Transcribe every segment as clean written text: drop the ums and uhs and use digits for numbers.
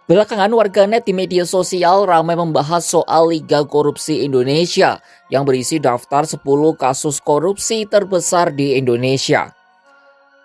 Belakangan warganet di media sosial ramai membahas soal Liga Korupsi Indonesia yang berisi daftar 10 kasus korupsi terbesar di Indonesia.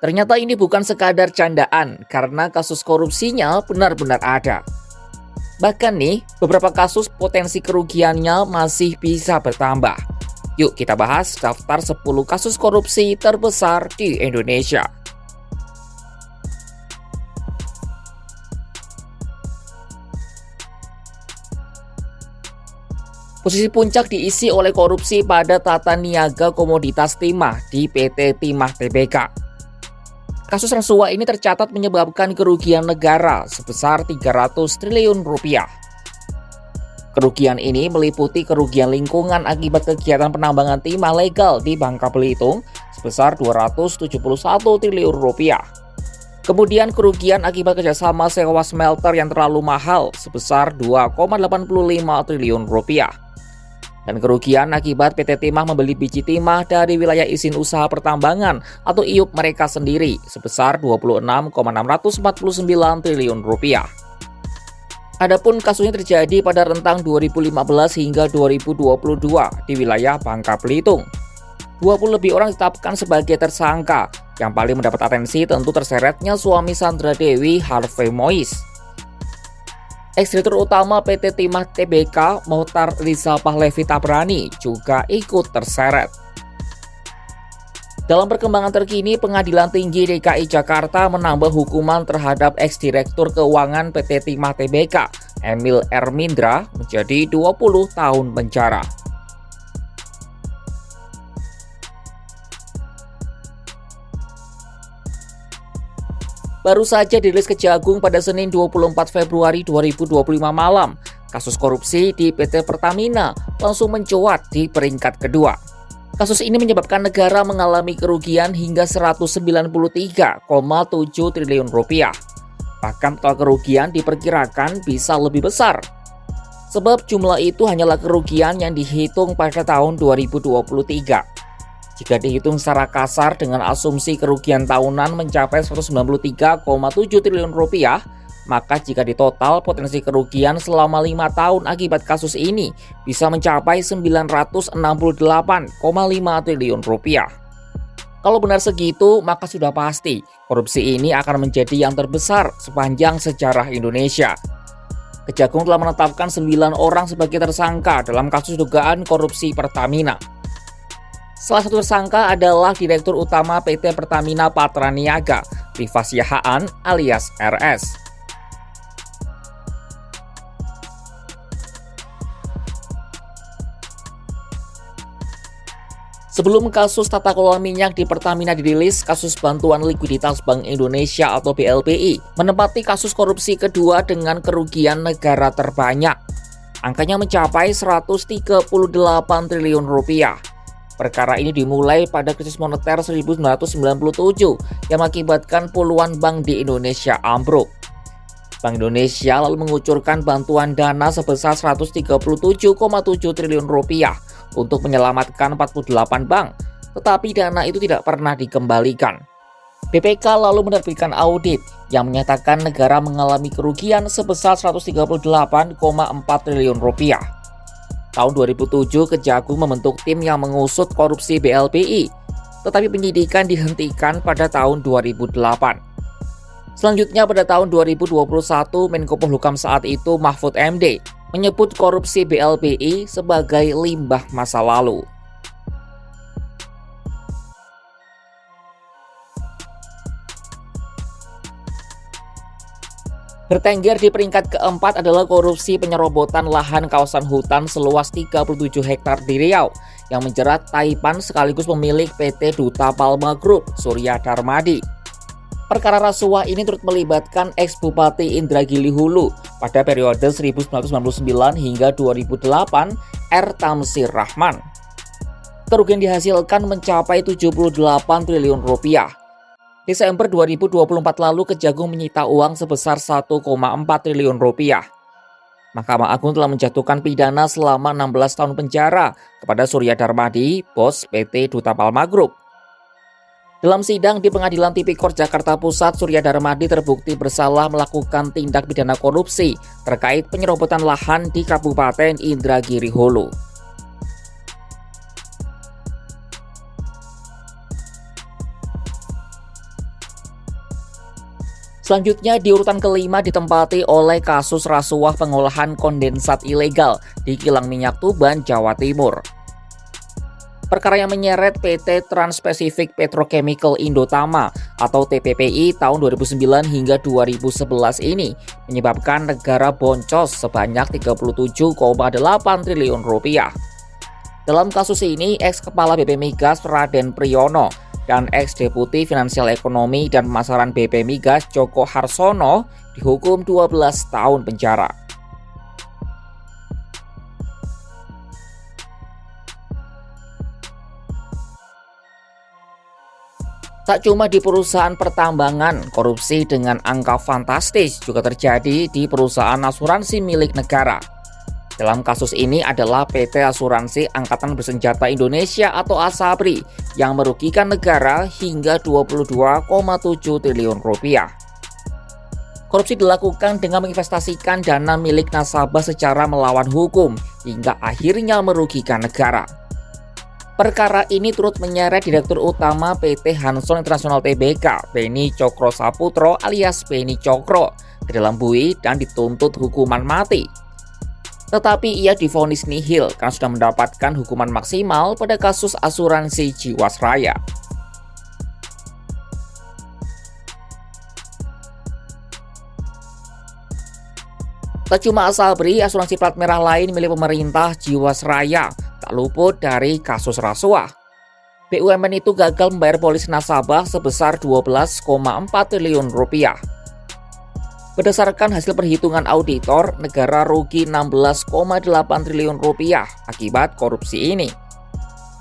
Ternyata ini bukan sekadar candaan karena kasus korupsinya benar-benar ada. Bahkan nih, beberapa kasus potensi kerugiannya masih bisa bertambah. Yuk kita bahas daftar 10 kasus korupsi terbesar di Indonesia. Posisi puncak diisi oleh korupsi pada tata niaga komoditas timah di PT Timah Tbk. Kasus rasuah ini tercatat menyebabkan kerugian negara sebesar 300 triliun rupiah. Kerugian ini meliputi kerugian lingkungan akibat kegiatan penambangan timah legal di Bangka Belitung sebesar 271 triliun rupiah. Kemudian kerugian akibat kerjasama sewa smelter yang terlalu mahal sebesar 2,85 triliun rupiah. Dan kerugian akibat PT Timah membeli biji timah dari wilayah izin usaha pertambangan atau IUP mereka sendiri sebesar 26,649 triliun rupiah. Adapun kasusnya terjadi pada rentang 2015 hingga 2022 di wilayah Bangka Belitung. 20 lebih orang ditetapkan sebagai tersangka. Yang paling mendapat atensi tentu terseretnya suami Sandra Dewi, Harvey Mois. Eksdirektur utama PT Timah Tbk, Mohtar Riza Pahlevi Tabrani, juga ikut terseret. Dalam perkembangan terkini, Pengadilan Tinggi DKI Jakarta menambah hukuman terhadap eksdirektur keuangan PT Timah Tbk, Emil Ermindra, menjadi 20 tahun penjara. Baru saja dirilis Kejagung pada Senin 24 Februari 2025 malam, kasus korupsi di PT Pertamina langsung mencuat di peringkat kedua. Kasus ini menyebabkan negara mengalami kerugian hingga 193,7 triliun rupiah. Bahkan total kerugian diperkirakan bisa lebih besar. Sebab jumlah itu hanyalah kerugian yang dihitung pada tahun 2023. Jika dihitung secara kasar dengan asumsi kerugian tahunan mencapai 193,7 triliun rupiah, maka jika ditotal potensi kerugian selama 5 tahun akibat kasus ini bisa mencapai 968,5 triliun rupiah. Kalau benar segitu, maka sudah pasti korupsi ini akan menjadi yang terbesar sepanjang sejarah Indonesia. Kejagung telah menetapkan 9 orang sebagai tersangka dalam kasus dugaan korupsi Pertamina. Salah satu tersangka adalah Direktur Utama PT Pertamina Patraniaga, Rifas Yahaan alias RS. Sebelum kasus tata kelola minyak di Pertamina dirilis, kasus bantuan likuiditas Bank Indonesia atau BLBI menempati kasus korupsi kedua dengan kerugian negara terbanyak. Angkanya mencapai 138 triliun rupiah. Perkara ini dimulai pada krisis moneter 1997 yang mengakibatkan puluhan bank di Indonesia ambruk. Bank Indonesia lalu mengucurkan bantuan dana sebesar 137,7 triliun rupiah untuk menyelamatkan 48 bank, tetapi dana itu tidak pernah dikembalikan. BPK lalu menerbitkan audit yang menyatakan negara mengalami kerugian sebesar 138,4 triliun rupiah. Tahun 2007, Kejagung membentuk tim yang mengusut korupsi BLBI, tetapi penyidikan dihentikan pada tahun 2008. Selanjutnya pada tahun 2021, Menko Polhukam saat itu Mahfud MD menyebut korupsi BLBI sebagai limbah masa lalu. Bertengger di peringkat keempat adalah korupsi penyerobotan lahan kawasan hutan seluas 37 hektar di Riau yang menjerat Taipan sekaligus pemilik PT Duta Palma Group, Surya Darmadi. Perkara rasuah ini turut melibatkan ex-Bupati Indragiri Hulu pada periode 1999 hingga 2008, R. Tamsir Rahman. Kerugian dihasilkan mencapai 78 triliun rupiah. Desember 2024 lalu Kejagung menyita uang sebesar 1,4 triliun rupiah. Mahkamah Agung telah menjatuhkan pidana selama 16 tahun penjara kepada Surya Darmadi, bos PT Duta Palma Group. Dalam sidang di Pengadilan Tipikor Jakarta Pusat, Surya Darmadi terbukti bersalah melakukan tindak pidana korupsi terkait penyerobotan lahan di Kabupaten Indragiri Hulu. Selanjutnya di urutan kelima ditempati oleh kasus rasuah pengolahan kondensat ilegal di kilang minyak Tuban, Jawa Timur. Perkara yang menyeret PT Trans-Pacific Petrochemical Indotama atau TPPI tahun 2009 hingga 2011 ini menyebabkan negara boncos sebanyak 37,8 triliun rupiah. Dalam kasus ini, ex-kepala BP Migas Raden Priyono dan ex-deputi Finansial Ekonomi dan Pemasaran BP Migas Joko Harsono dihukum 12 tahun penjara. Tak cuma di perusahaan pertambangan, korupsi dengan angka fantastis juga terjadi di perusahaan asuransi milik negara. Dalam kasus ini adalah PT Asuransi Angkatan Bersenjata Indonesia atau ASABRI yang merugikan negara hingga 22,7 triliun rupiah. Korupsi dilakukan dengan menginvestasikan dana milik nasabah secara melawan hukum hingga akhirnya merugikan negara. Perkara ini turut menyeret Direktur Utama PT Hanson International Tbk, Beni Cokro Saputro alias Beni Cokro, ke dalam bui dan dituntut hukuman mati. Tetapi ia divonis nihil karena sudah mendapatkan hukuman maksimal pada kasus asuransi Jiwasraya. Tak cuma ASABRI, asuransi plat merah lain milik pemerintah Jiwasraya tak luput dari kasus rasuah. BUMN itu gagal membayar polis nasabah sebesar 12,4 triliun rupiah. Berdasarkan hasil perhitungan auditor, negara rugi 16,8 triliun rupiah akibat korupsi ini.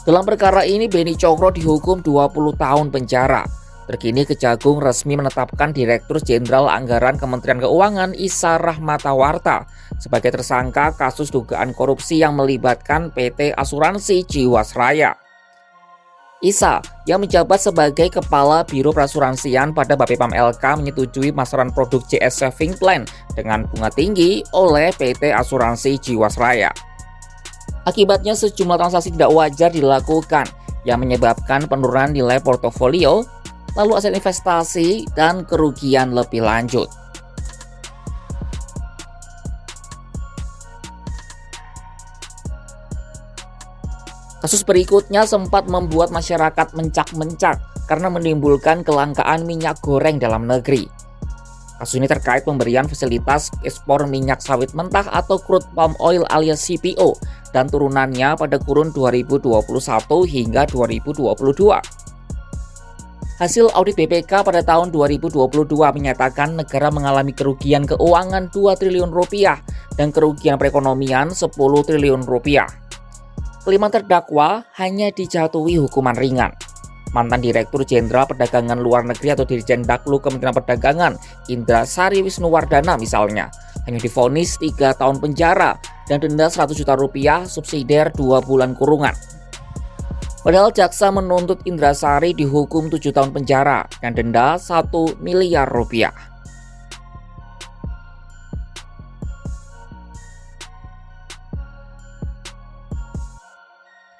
Dalam perkara ini, Beni Cokro dihukum 20 tahun penjara. Terkini Kejagung resmi menetapkan Direktur Jenderal Anggaran Kementerian Keuangan Isa Rahmatawarta sebagai tersangka kasus dugaan korupsi yang melibatkan PT Asuransi Jiwasraya. Isa yang menjabat sebagai Kepala Biro Perasuransian pada Bapepam LK menyetujui pemasaran produk CS Saving Plan dengan bunga tinggi oleh PT Asuransi Jiwasraya. Akibatnya sejumlah transaksi tidak wajar dilakukan yang menyebabkan penurunan nilai portofolio, lalu aset investasi, dan kerugian lebih lanjut. Kasus berikutnya sempat membuat masyarakat mencak-mencak karena menimbulkan kelangkaan minyak goreng dalam negeri. Kasus ini terkait pemberian fasilitas ekspor minyak sawit mentah atau crude palm oil alias CPO dan turunannya pada kurun 2021 hingga 2022. Hasil audit BPK pada tahun 2022 menyatakan negara mengalami kerugian keuangan 2 triliun rupiah dan kerugian perekonomian 10 triliun rupiah. Kelima terdakwa hanya dijatuhi hukuman ringan. Mantan Direktur Jenderal Perdagangan Luar Negeri atau Dirjen Daklu Kementerian Perdagangan Indra Sari Wisnuwardana misalnya hanya divonis 3 tahun penjara dan denda 100 juta rupiah subsidiar 2 bulan kurungan. Padahal jaksa menuntut Indra Sari dihukum 7 tahun penjara dan denda 1 miliar rupiah.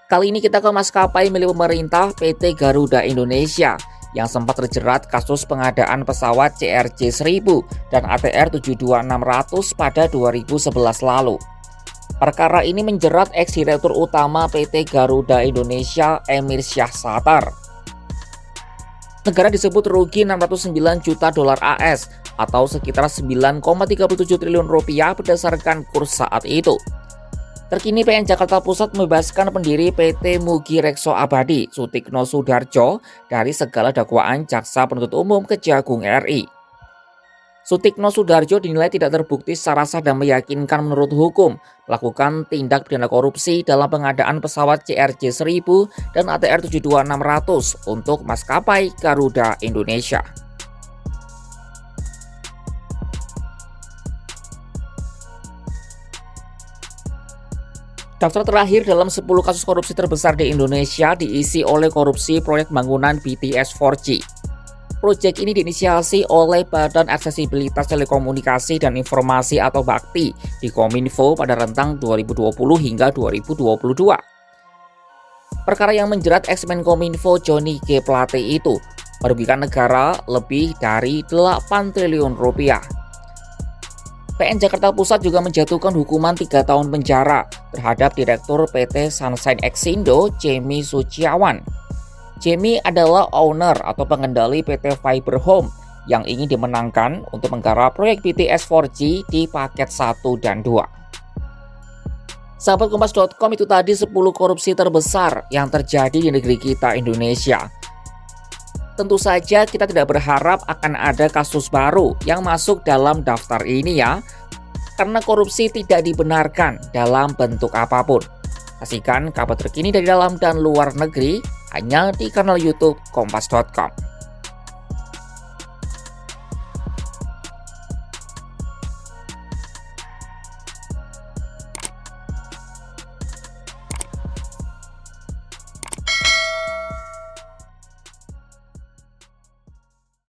Kali ini kita ke maskapai milik pemerintah PT Garuda Indonesia yang sempat terjerat kasus pengadaan pesawat CRJ-1000 dan ATR 72600 pada 2011 lalu. Perkara ini menjerat ex-direktur utama PT Garuda Indonesia Emir Syahsatar. Negara disebut rugi 609 juta dolar AS atau sekitar 9,37 triliun rupiah berdasarkan kurs saat itu. Terkini PN Jakarta Pusat membebaskan pendiri PT Mugi Rekso Abadi, Sutikno Sudarjo, dari segala dakwaan Jaksa Penuntut Umum Kejagung RI. Sutikno Sudarjo dinilai tidak terbukti secara sah dan meyakinkan menurut hukum melakukan tindak pidana korupsi dalam pengadaan pesawat CRJ-1000 dan ATR 72600 untuk maskapai Garuda Indonesia. Daftar terakhir dalam 10 kasus korupsi terbesar di Indonesia diisi oleh korupsi proyek bangunan BTS 4G. Proyek ini diinisiasi oleh Badan Aksesibilitas Telekomunikasi dan Informasi atau BAKTI di Kominfo pada rentang 2020 hingga 2022. Perkara yang menjerat ex-Menkominfo Johnny G. Plate itu merugikan negara lebih dari 8 triliun rupiah. PN Jakarta Pusat juga menjatuhkan hukuman 3 tahun penjara terhadap Direktur PT Sunshine Exindo, Jemi Suciawan. Jemi adalah owner atau pengendali PT Fiber Home yang ingin dimenangkan untuk menggarap proyek BTS 4G di paket 1 dan 2. Sahabat Kompas.com, itu tadi 10 korupsi terbesar yang terjadi di negeri kita Indonesia. Tentu saja kita tidak berharap akan ada kasus baru yang masuk dalam daftar ini ya, karena korupsi tidak dibenarkan dalam bentuk apapun. Saksikan kabar terkini dari dalam dan luar negeri hanya di kanal YouTube Kompas.com.